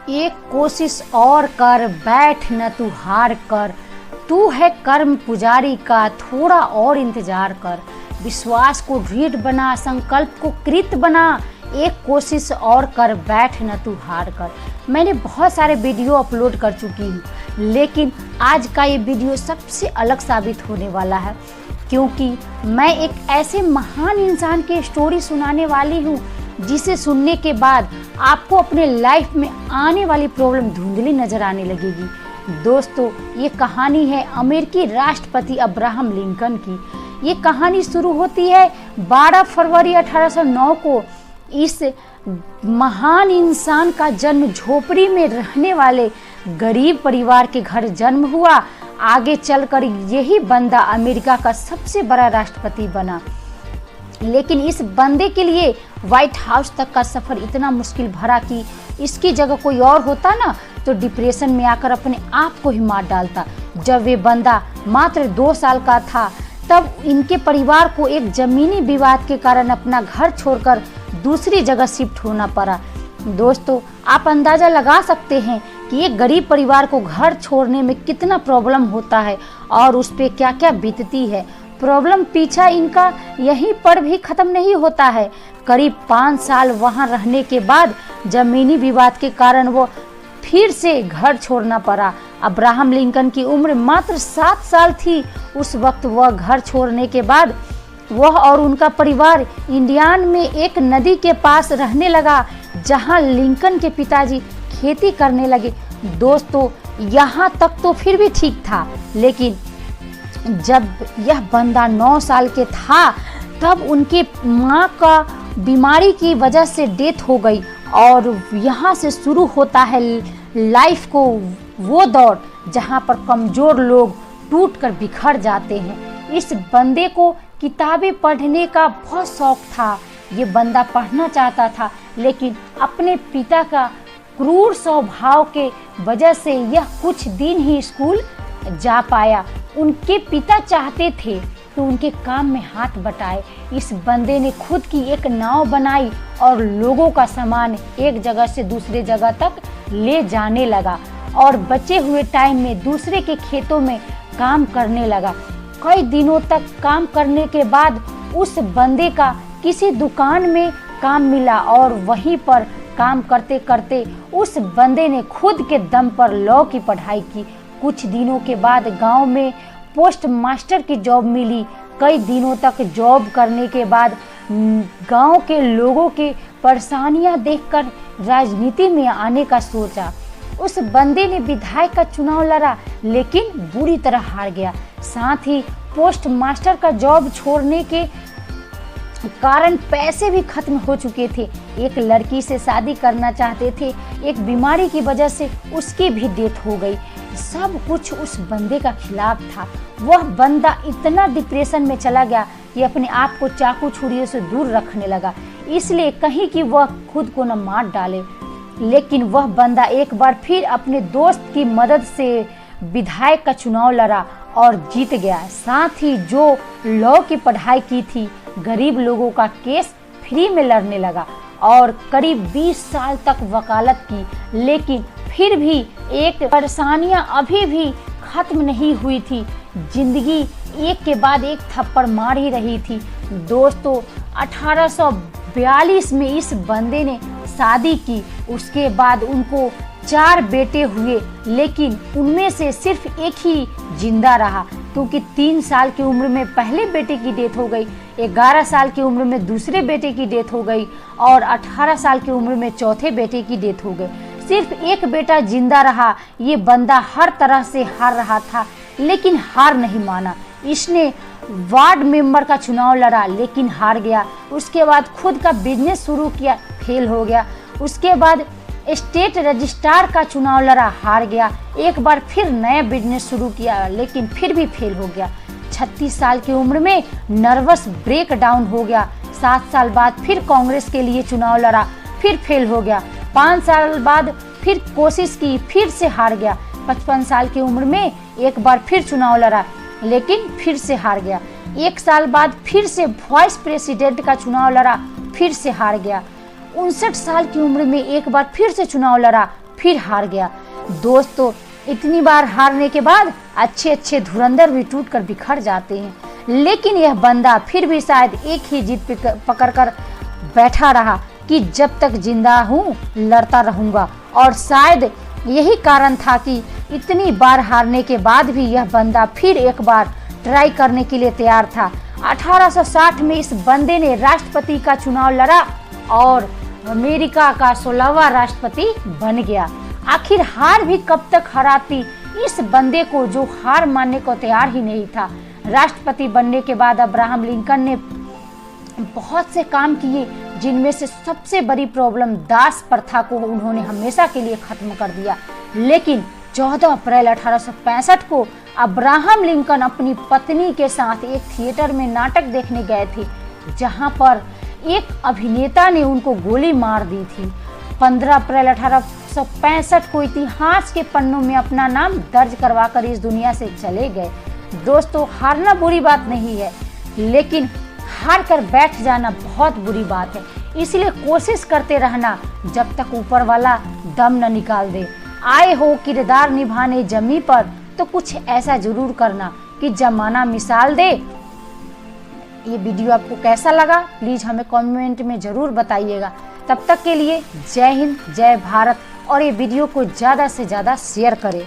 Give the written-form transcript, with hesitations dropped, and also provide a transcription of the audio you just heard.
एक कोशिश और कर, बैठ न तू हार कर। तू है कर्म पुजारी का, थोड़ा और इंतजार कर। विश्वास को दृढ़ बना, संकल्प को कृत बना। एक कोशिश और कर, बैठ न तू हार कर। मैंने बहुत सारे वीडियो अपलोड कर चुकी हूँ, लेकिन आज का ये वीडियो सबसे अलग साबित होने वाला है, क्योंकि मैं एक ऐसे महान इंसान की स्टोरी सुनाने वाली हूँ जिसे सुनने के बाद आपको अपने लाइफ में आने वाली प्रॉब्लम धुंधली नजर आने लगेगी। दोस्तों, ये कहानी है अमेरिकी राष्ट्रपति अब्राहम लिंकन की। ये कहानी शुरू होती है 12 फरवरी 1809 को। इस महान इंसान का जन्म झोपड़ी में रहने वाले गरीब परिवार के घर जन्म हुआ। आगे चलकर यही बंदा अमेरिका का सबसे बड़ा राष्ट्रपति बना। लेकिन इस बंदे के लिए व्हाइट हाउस तक का सफर इतना मुश्किल भरा कि इसकी जगह कोई और होता ना तो डिप्रेशन में आकर अपने आप को ही मार डालता। जब वे बंदा मात्र 2 साल का था, तब इनके परिवार को एक जमीनी विवाद के कारण अपना घर छोड़कर दूसरी जगह शिफ्ट होना पड़ा। दोस्तों, आप अंदाजा लगा सकते हैं कि एक गरीब परिवार को घर छोड़ने में कितना प्रॉब्लम होता है और उस पर क्या क्या बीतती है। प्रॉब्लम पीछा इनका यहीं पर भी खत्म नहीं होता है। करीब 5 साल वहां रहने के बाद जमीनी विवाद के कारण वो फिर से घर छोड़ना पड़ा। अब्राहम लिंकन की उम्र मात्र 7 साल थी। उस वक्त वह घर छोड़ने के बाद वह और उनका परिवार इंडियाना में एक नदी के पास रहने लगा, जहां लिंकन के पिताजी खेती करने लगे। दोस्तों, यहाँ तक तो फिर भी ठीक था, लेकिन जब यह बंदा 9 साल के था, तब उनके माँ का बीमारी की वजह से डेथ हो गई और यहाँ से शुरू होता है लाइफ को वो दौर जहाँ पर कमज़ोर लोग टूट कर बिखर जाते हैं। इस बंदे को किताबें पढ़ने का बहुत शौक था। ये बंदा पढ़ना चाहता था, लेकिन अपने पिता का क्रूर स्वभाव के वजह से यह कुछ दिन ही स्कूल जा पाया। उनके पिता चाहते थे कि उनके काम में हाथ बटाए। इस बंदे ने खुद की एक नाव बनाई और लोगों का सामान एक जगह से दूसरे जगह तक ले जाने लगा और बचे हुए टाइम में दूसरे के खेतों में काम करने लगा। कई दिनों तक काम करने के बाद उस बंदे का किसी दुकान में काम मिला और वहीं पर काम करते करते उस बंदे ने खुद के दम पर लॉ की पढ़ाई की। कुछ दिनों के बाद गांव में पोस्ट मास्टर की जॉब मिली। कई दिनों तक जॉब करने के बाद गांव के लोगों की परेशानियां देखकर राजनीति में आने का सोचा। उस बंदे ने विधायक का चुनाव लड़ा, लेकिन बुरी तरह हार गया। साथ ही पोस्ट मास्टर का जॉब छोड़ने के कारण पैसे भी खत्म हो चुके थे। एक लड़की से शादी करना चाहते थे, एक बीमारी की वजह से उसकी भी डेथ हो गई। सब कुछ उस बंदे का खिलाफ था। वह बंदा इतना डिप्रेशन में चला गया कि अपने आप को चाकू छुरियों से दूर रखने लगा, इसलिए कहीं कि वह खुद को न मार डाले। लेकिन वह बंदा एक बार फिर अपने दोस्त की मदद से विधायक का चुनाव लड़ा और जीत गया। साथ ही जो लॉ की पढ़ाई की थी, गरीब लोगों का केस फ्री में लड़ने लगा और करीब 20 साल तक वकालत की। लेकिन फिर भी एक परेशानियां अभी भी खत्म नहीं हुई थी। जिंदगी एक के बाद एक थप्पड़ मार ही रही थी। दोस्तों, 1842 में इस बंदे ने शादी की। उसके बाद उनको 4 बेटे हुए, लेकिन उनमें से सिर्फ एक ही जिंदा रहा, क्योंकि 3 साल की उम्र में पहले बेटे की डेथ हो गई, 11 साल की उम्र में दूसरे बेटे की डेथ हो गई और 18 साल की उम्र में चौथे बेटे की डेथ हो गई। सिर्फ एक बेटा जिंदा रहा। ये बंदा हर तरह से हार रहा था, लेकिन हार नहीं माना। इसने वार्ड मेंबर का चुनाव लड़ा, लेकिन हार गया। उसके बाद खुद का बिजनेस शुरू किया, फेल हो गया। उसके बाद स्टेट रजिस्ट्रार का चुनाव लड़ा, हार गया। एक बार फिर नया बिजनेस शुरू किया, लेकिन फिर भी फेल हो गया। 36 साल की उम्र में नर्वस ब्रेक डाउन हो गया। 7 साल बाद फिर कांग्रेस के लिए चुनाव लड़ा, फिर फेल हो गया। 5 साल बाद फिर कोशिश की, फिर से हार गया। 55 साल की उम्र में एक बार फिर चुनाव लड़ा, लेकिन फिर से हार गया। 1 साल बाद फिर से वाइस प्रेसिडेंट का चुनाव लड़ा, फिर से हार गया। 59 साल की उम्र में एक बार फिर से चुनाव लड़ा, फिर हार गया। दोस्तों, इतनी बार हारने के बाद अच्छे अच्छे धुरंधर भी टूटकर बिखर जाते हैं, लेकिन यह बंदा फिर भी शायद एक ही जिद पकड़कर बैठा रहा कि जब तक जिंदा हूँ लड़ता रहूंगा। और शायद यही कारण था कि इतनी बार हारने के बाद भी यह बंदा फिर एक बार ट्राई करने के लिए तैयार था। 1860 में इस बंदे ने राष्ट्रपति का चुनाव लड़ा और अमेरिका का 16वां राष्ट्रपति बन गया। आखिर हार भी कब तक हराती इस बंदे को, जो हार मानने को तैयार ही नहीं था। राष्ट्रपति बनने के बाद अब्राहम लिंकन ने बहुत से काम किए, जिनमें से सबसे बड़ी प्रॉब्लम दास प्रथा को उन्होंने हमेशा के लिए खत्म कर दिया। लेकिन 14 अप्रैल 1865 को अब्राहम लिंकन अपनी पत्नी के साथ एक थिएटर में नाटक देखने गए थे, जहां पर एक अभिनेता ने उनको गोली मार दी थी। 15 अप्रैल 1865 को इतिहास के पन्नों में अपना नाम दर्ज करवाकर इस दुनिया से चले गए। दोस्तों, हारना बुरी बात नहीं है, लेकिन हार कर बैठ जाना बहुत बुरी बात है। इसलिए कोशिश करते रहना जब तक ऊपर वाला दम न निकाल दे। आए हो किरदार निभाने जमी पर, तो कुछ ऐसा जरूर करना कि जमाना मिसाल दे। ये वीडियो आपको कैसा लगा प्लीज हमें कमेंट में जरूर बताइएगा। तब तक के लिए जय हिंद, जय भारत, और ये वीडियो को ज़्यादा से ज़्यादा शेयर करें।